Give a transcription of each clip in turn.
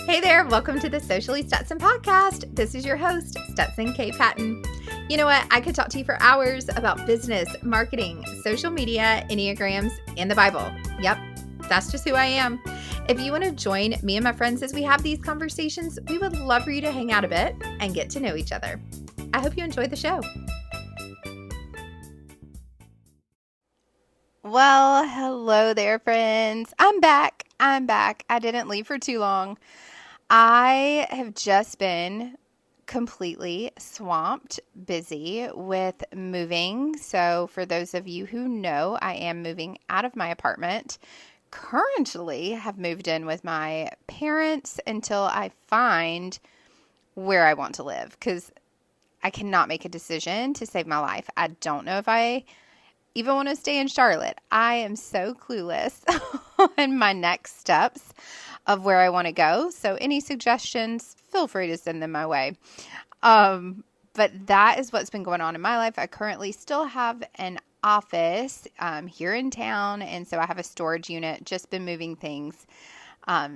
Hey there, welcome to the Socially Stetson podcast. This is your host, Stetson K. Patton. You know what? I could talk to you for hours about business, marketing, social media, Enneagrams, and the Bible. Yep, that's just who I am. If you want to join me and my friends as we have these conversations, we would love for you to hang out a bit and get to know each other. I hope you enjoyed the show. Well, hello there, friends. I'm back. I didn't leave for too long. I have just been completely swamped, busy with moving. So for those of you who know, I am moving out of my apartment. Currently have moved in with my parents until I find where I want to live, because I cannot make a decision to save my life. I don't know if I even want to stay in Charlotte. I am so clueless on my next steps of where I want to go. So any suggestions, feel free to send them my way. But that is what's been going on in my life. I currently still have an office here in town. And so I have a storage unit, just been moving things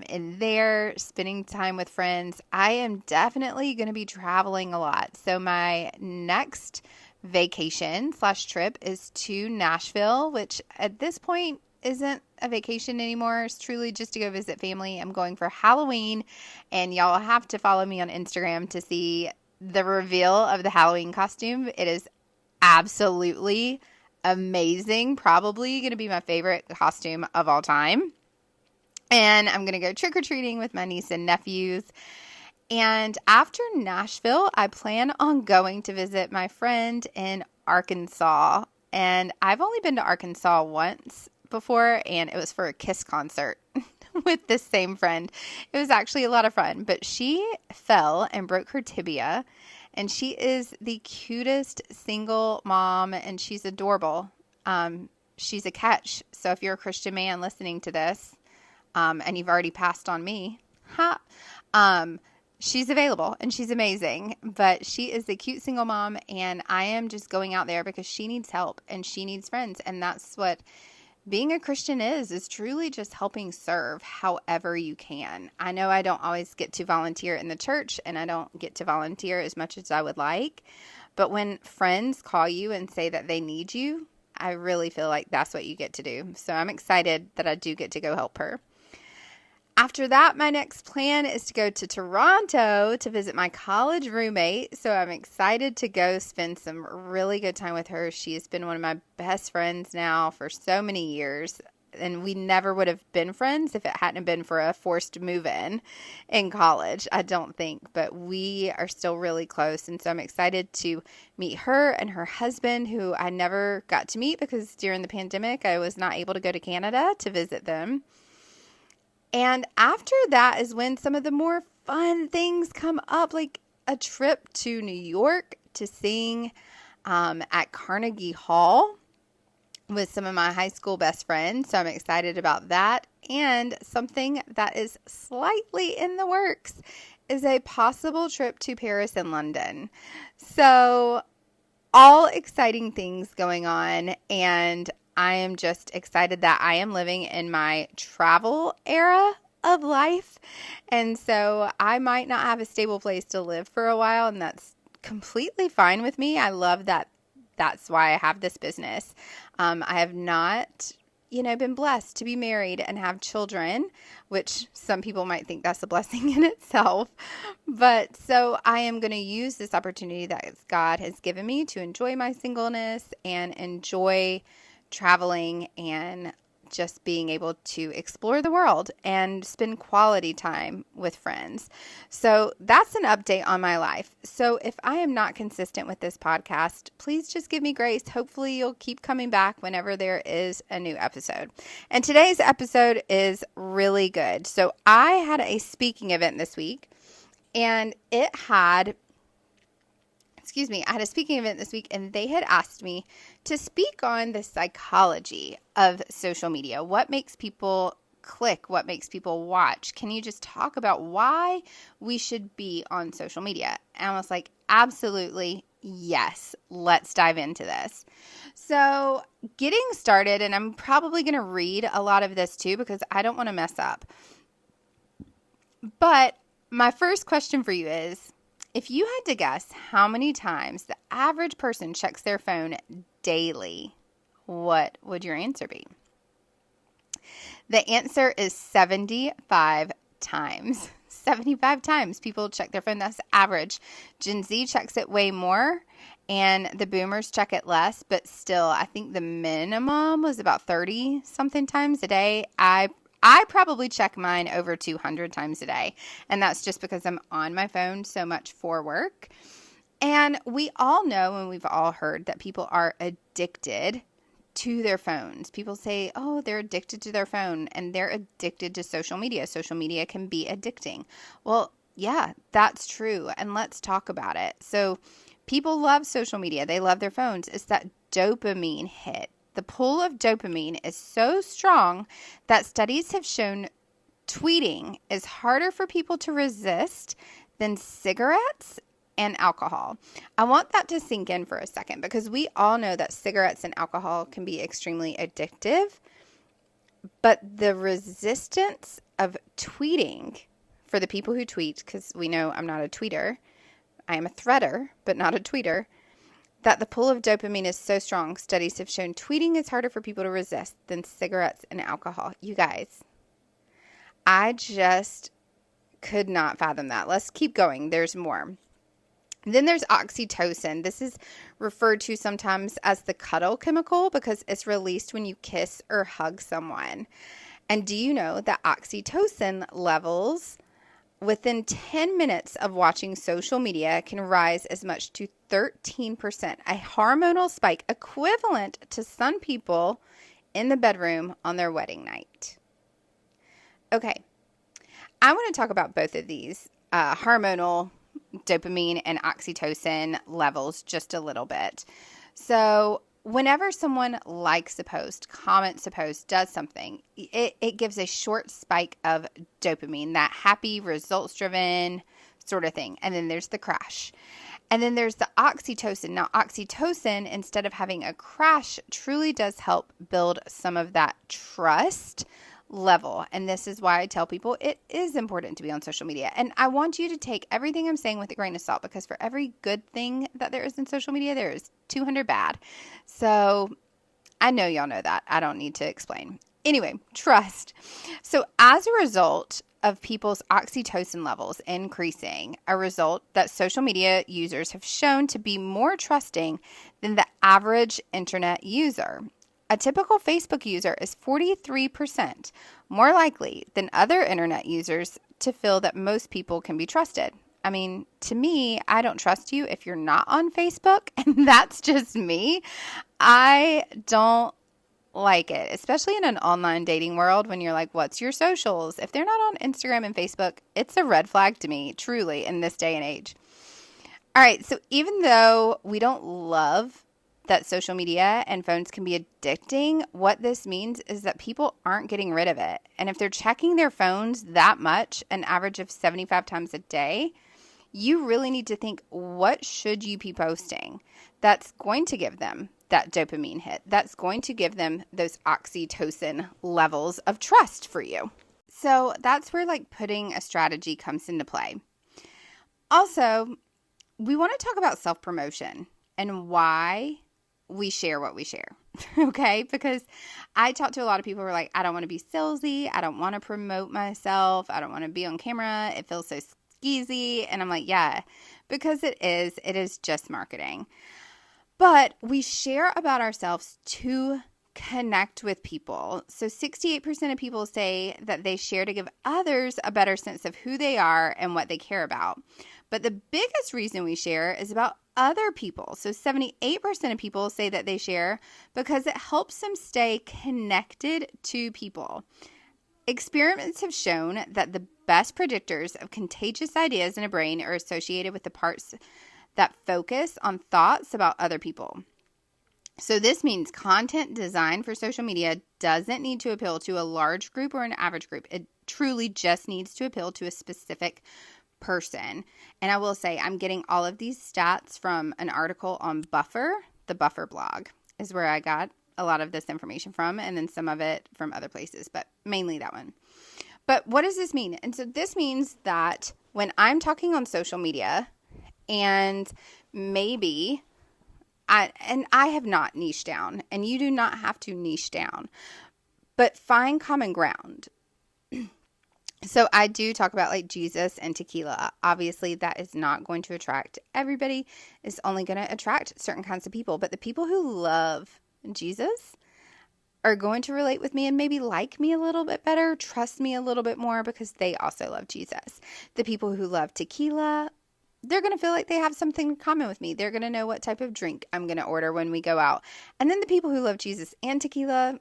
in there, spending time with friends. I am definitely going to be traveling a lot. So my next vacation/trip is to Nashville, which at this point isn't a vacation anymore. It's truly just to go visit family. I'm going for Halloween, and y'all have to follow me on Instagram to see the reveal of the Halloween costume. It is absolutely amazing. Probably going to be my favorite costume of all time. And I'm going to go trick-or-treating with my niece and nephews. And after Nashville, I plan on going to visit my friend in Arkansas. And I've only been to Arkansas once before, and it was for a Kiss concert with this same friend. It was actually a lot of fun, but she fell and broke her tibia, and she is the cutest single mom, and she's adorable. She's a catch. So if you're a Christian man listening to this, and you've already passed on me, she's available and she's amazing, but she is a cute single mom, and I am just going out there because she needs help and she needs friends. And that's what being a Christian is truly just helping serve however you can. I know I don't always get to volunteer in the church, and I don't get to volunteer as much as I would like, but when friends call you and say that they need you, I really feel like that's what you get to do. So I'm excited that I do get to go help her. After that, my next plan is to go to Toronto to visit my college roommate. So I'm excited to go spend some really good time with her. She has been one of my best friends now for so many years. And we never would have been friends if it hadn't been for a forced move-in college, I don't think. But we are still really close. And so I'm excited to meet her and her husband, who I never got to meet because during the pandemic, I was not able to go to Canada to visit them. And after that is when some of the more fun things come up, like a trip to New York to sing at Carnegie Hall with some of my high school best friends. So I'm excited about that. And something that is slightly in the works is a possible trip to Paris and London. So all exciting things going on, and I am just excited that I am living in my travel era of life. And so I might not have a stable place to live for a while, and that's completely fine with me. I love that. That's why I have this business. I have not, been blessed to be married and have children, which some people might think that's a blessing in itself. But so I am going to use this opportunity that God has given me to enjoy my singleness and enjoy traveling and just being able to explore the world and spend quality time with friends. So that's an update on my life. So if I am not consistent with this podcast, please just give me grace. Hopefully you'll keep coming back whenever there is a new episode. And today's episode is really good. So I had a speaking event this week, and I had a speaking event this week, and they had asked me to speak on the psychology of social media. What makes people click? What makes people watch? Can you just talk about why we should be on social media? And I was like, absolutely, yes. Let's dive into this. So getting started, and I'm probably going to read a lot of this too because I don't want to mess up. But my first question for you is, if you had to guess how many times the average person checks their phone daily, what would your answer be? The answer is 75 times. 75 times people check their phone. That's average. Gen Z checks it way more, and the boomers check it less, but still, I think the minimum was about 30 something times a day. I probably check mine over 200 times a day, and that's just because I'm on my phone so much for work. And we all know, and we've all heard, that people are addicted to their phones. People say, oh, they're addicted to their phone, and they're addicted to social media. Social media can be addicting. Well, yeah, that's true. And let's talk about it. So people love social media. They love their phones. It's that dopamine hit. The pull of dopamine is so strong that studies have shown tweeting is harder for people to resist than cigarettes and alcohol. I want that to sink in for a second, because we all know that cigarettes and alcohol can be extremely addictive, but the resistance of tweeting for the people who tweet, because we know I'm not a tweeter, I am a threader, but not a tweeter, that the pull of dopamine is so strong, studies have shown tweeting is harder for people to resist than cigarettes and alcohol. You guys, I just could not fathom that. Let's keep going. There's more. Then there's oxytocin. This is referred to sometimes as the cuddle chemical because it's released when you kiss or hug someone. And do you know that oxytocin levels within 10 minutes of watching social media can rise as much to 13%, a hormonal spike equivalent to some people in the bedroom on their wedding night? Okay, I want to talk about both of these hormonal dopamine and oxytocin levels just a little bit. So whenever someone likes a post, comments a post, does something, it gives a short spike of dopamine, that happy, results-driven sort of thing. And then there's the crash. And then there's the oxytocin. Now, oxytocin, instead of having a crash, truly does help build some of that trust level. And this is why I tell people it is important to be on social media. And I want you to take everything I'm saying with a grain of salt, because for every good thing that there is in social media, there is 200 bad. So I know y'all know that. I don't need to explain. Anyway, trust. So as a result of people's oxytocin levels increasing, a result that social media users have shown to be more trusting than the average internet user. A typical Facebook user is 43% more likely than other internet users to feel that most people can be trusted. I mean, to me, I don't trust you if you're not on Facebook, and that's just me. I don't like it, especially in an online dating world when you're like, what's your socials? If they're not on Instagram and Facebook, it's a red flag to me, truly, in this day and age. All right, so even though we don't love that social media and phones can be addicting, what this means is that people aren't getting rid of it. And if they're checking their phones that much, an average of 75 times a day, you really need to think, what should you be posting that's going to give them that dopamine hit, that's going to give them those oxytocin levels of trust for you? So that's where putting a strategy comes into play. Also, we want to talk about self-promotion and why we share what we share, okay? Because I talk to a lot of people who are like, I don't want to be salesy. I don't want to promote myself. I don't want to be on camera. It feels so skeezy. And I'm like, yeah, because it is just marketing. But we share about ourselves to connect with people. So 68% of people say that they share to give others a better sense of who they are and what they care about. But the biggest reason we share is about other people. So 78% of people say that they share because it helps them stay connected to people. Experiments have shown that the best predictors of contagious ideas in a brain are associated with the parts that focus on thoughts about other people. So this means content designed for social media doesn't need to appeal to a large group or an average group. It truly just needs to appeal to a specific person. And I will say, I'm getting all of these stats from an article on Buffer. The Buffer blog is where I got a lot of this information from, and then some of it from other places, but mainly that one. But what does this mean? And so this means that when I'm talking on social media and maybe I have not niched down, and you do not have to niche down, but find common ground. So I do talk about like Jesus and tequila. Obviously, that is not going to attract everybody. It's only going to attract certain kinds of people. But the people who love Jesus are going to relate with me and maybe like me a little bit better, trust me a little bit more because they also love Jesus. The people who love tequila, they're going to feel like they have something in common with me. They're going to know what type of drink I'm going to order when we go out. And then the people who love Jesus and tequila,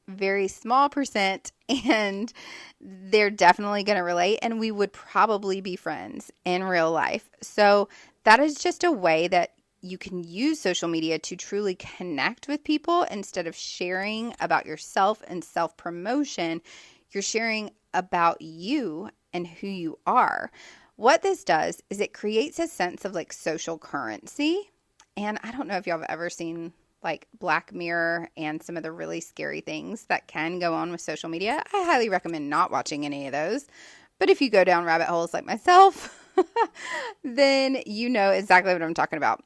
very small percent, and they're definitely going to relate, and we would probably be friends in real life. So that is just a way that you can use social media to truly connect with people. Instead of sharing about yourself and self-promotion, you're sharing about you and who you are. What this does is it creates a sense of like social currency. And I don't know if y'all have ever seen like Black Mirror and some of the really scary things that can go on with social media. I highly recommend not watching any of those. But if you go down rabbit holes like myself, then you know exactly what I'm talking about.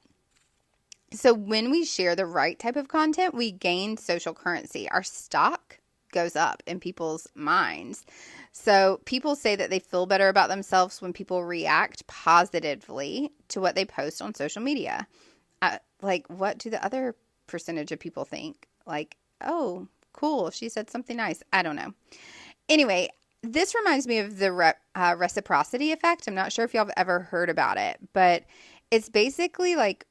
So when we share the right type of content, we gain social currency. Our stock goes up in people's minds. So people say that they feel better about themselves when people react positively to what they post on social media. Like, what do the other percentage of people think? Like, oh, cool, she said something nice. I don't know. Anyway, this reminds me of the reciprocity effect. I'm not sure if y'all have ever heard about it, but it's basically like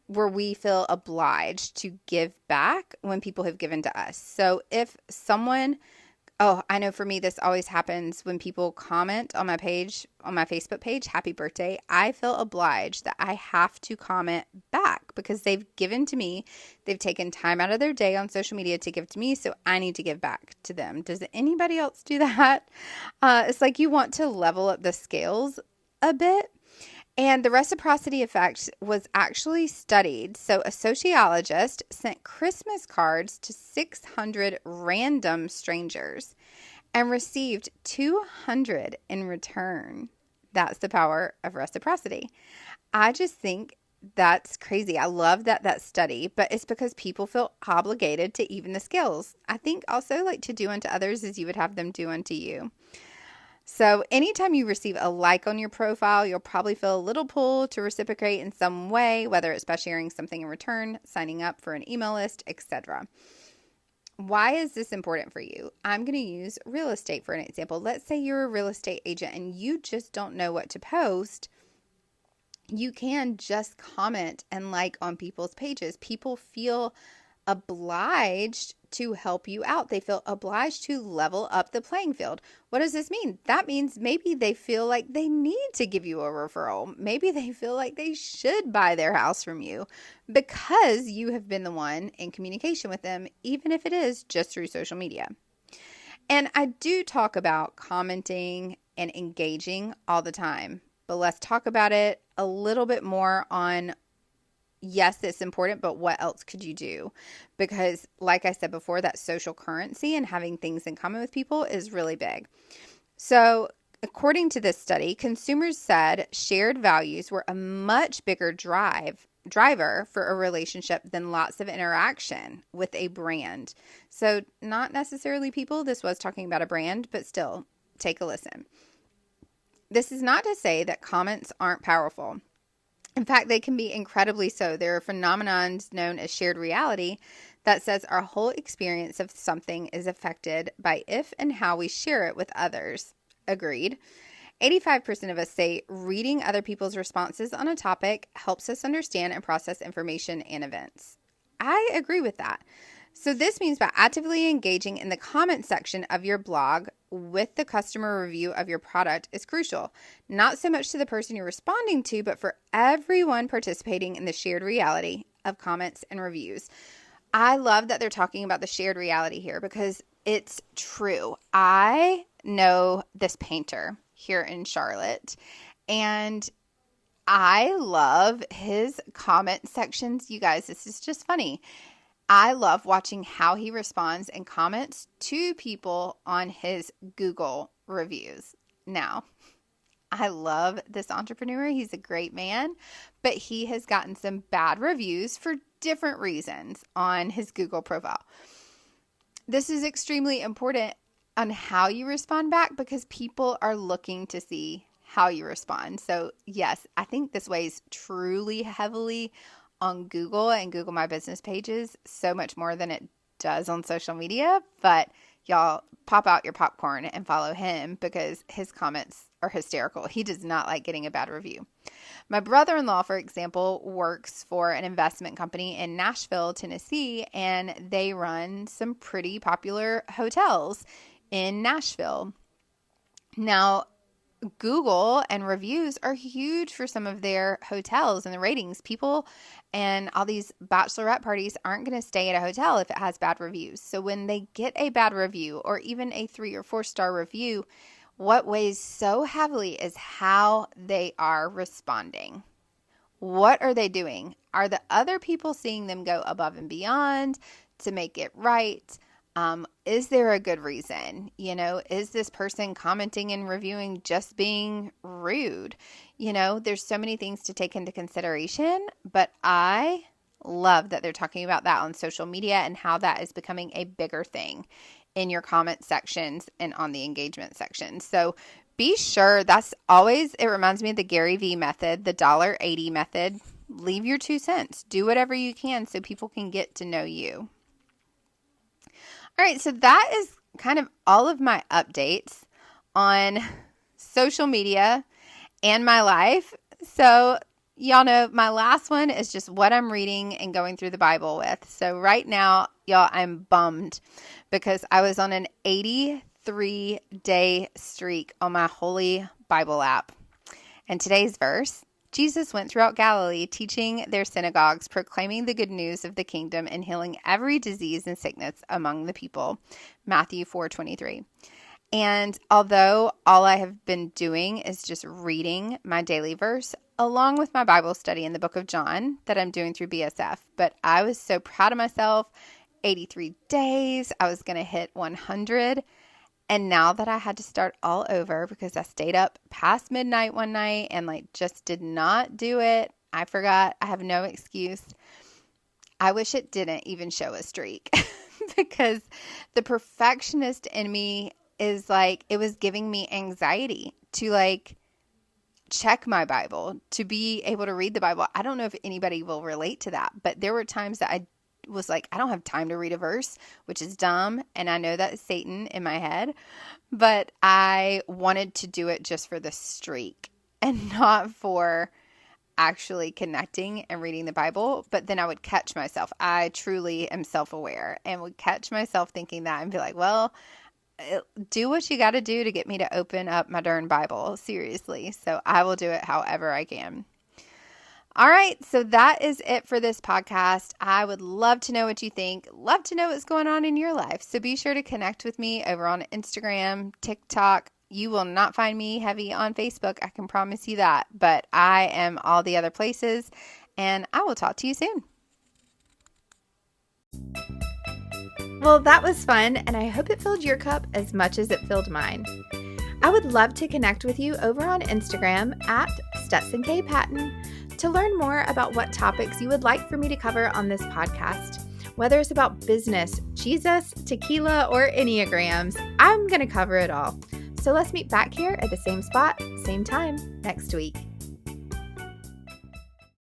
where we feel obliged to give back when people have given to us. So if someone, I know for me, this always happens when people comment on my page, on my Facebook page, happy birthday, I feel obliged that I have to comment back because they've given to me. They've taken time out of their day on social media to give to me, so I need to give back to them. Does anybody else do that? It's like you want to level up the scales a bit. And the reciprocity effect was actually studied. So a sociologist sent Christmas cards to 600 random strangers and received 200 in return. That's the power of reciprocity. I just think that's crazy. I love that study, but it's because people feel obligated to even the scales. I think also like to do unto others as you would have them do unto you. So anytime you receive a like on your profile, you'll probably feel a little pull to reciprocate in some way, whether it's by sharing something in return, signing up for an email list, etc. Why is this important for you? I'm going to use real estate for an example. Let's say you're a real estate agent and you just don't know what to post. You can just comment and like on people's pages. People feel obliged to help you out. They feel obliged to level up the playing field. What does this mean? That means maybe they feel like they need to give you a referral. Maybe they feel like they should buy their house from you because you have been the one in communication with them, even if it is just through social media. And I do talk about commenting and engaging all the time, but let's talk about it a little bit more on, yes, it's important, but what else could you do? Because like I said before, that social currency and having things in common with people is really big. So according to this study, consumers said shared values were a much bigger driver for a relationship than lots of interaction with a brand. So not necessarily people. This was talking about a brand, but still, take a listen. This is not to say that comments aren't powerful. In fact, they can be incredibly so. There are phenomenons known as shared reality that says our whole experience of something is affected by if and how we share it with others. Agreed. 85% of us say reading other people's responses on a topic helps us understand and process information and events. I agree with that. So this means by actively engaging in the comment section of your blog with the customer review of your product is crucial. Not so much to the person you're responding to, but for everyone participating in the shared reality of comments and reviews. I love that they're talking about the shared reality here because it's true. I know this painter here in Charlotte, and I love his comment sections. You guys, this is just funny. I love watching how he responds and comments to people on his Google reviews. Now, I love this entrepreneur. He's a great man, but he has gotten some bad reviews for different reasons on his Google profile. This is extremely important on how you respond back because people are looking to see how you respond. So yes, I think this weighs truly heavily on Google and Google My Business pages, so much more than it does on social media. But y'all pop out your popcorn and follow him because his comments are hysterical. He does not like getting a bad review. My brother-in-law, for example, works for an investment company in Nashville, Tennessee, and they run some pretty popular hotels in Nashville. Now, Google and reviews are huge for some of their hotels and the ratings. People and all these bachelorette parties aren't going to stay at a hotel if it has bad reviews. So when they get a bad review or even a 3 or 4 star review, what weighs so heavily is how they are responding. What are they doing? Are the other people seeing them go above and beyond to make it right? Is there a good reason? Is this person commenting and reviewing just being rude? There's so many things to take into consideration, but I love that they're talking about that on social media and how that is becoming a bigger thing in your comment sections and on the engagement section. So be sure, it reminds me of the Gary Vee method, the $1.80 method. Leave your 2 cents. Do whatever you can so people can get to know you. All right, so that is kind of all of my updates on social media and my life. So y'all know my last one is just what I'm reading and going through the Bible with. So right now, y'all, I'm bummed because I was on an 83-day streak on my Holy Bible app. And today's verse, Jesus went throughout Galilee, teaching their synagogues, proclaiming the good news of the kingdom, and healing every disease and sickness among the people. Matthew 4:23. And although all I have been doing is just reading my daily verse, along with my Bible study in the book of John that I'm doing through BSF, but I was so proud of myself. 83 days, I was going to hit 100. And now that I had to start all over because I stayed up past midnight one night and just did not do it, I forgot. I have no excuse. I wish it didn't even show a streak because the perfectionist in me is it was giving me anxiety to check my Bible, to be able to read the Bible. I don't know if anybody will relate to that, but there were times that I was I don't have time to read a verse, which is dumb. And I know that is Satan in my head, but I wanted to do it just for the streak and not for actually connecting and reading the Bible. But then I would catch myself. I truly am self-aware and would catch myself thinking that and be well, do what you got to do to get me to open up my darn Bible. Seriously. So I will do it however I can. All right, so that is it for this podcast. I would love to know what you think. Love to know what's going on in your life. So be sure to connect with me over on Instagram, TikTok. You will not find me heavy on Facebook. I can promise you that. But I am all the other places, and I will talk to you soon. Well, that was fun, and I hope it filled your cup as much as it filled mine. I would love to connect with you over on Instagram at Stetson K. Patton to learn more about what topics you would like for me to cover on this podcast. Whether it's about business, Jesus, tequila, or Enneagrams, I'm going to cover it all. So let's meet back here at the same spot, same time next week.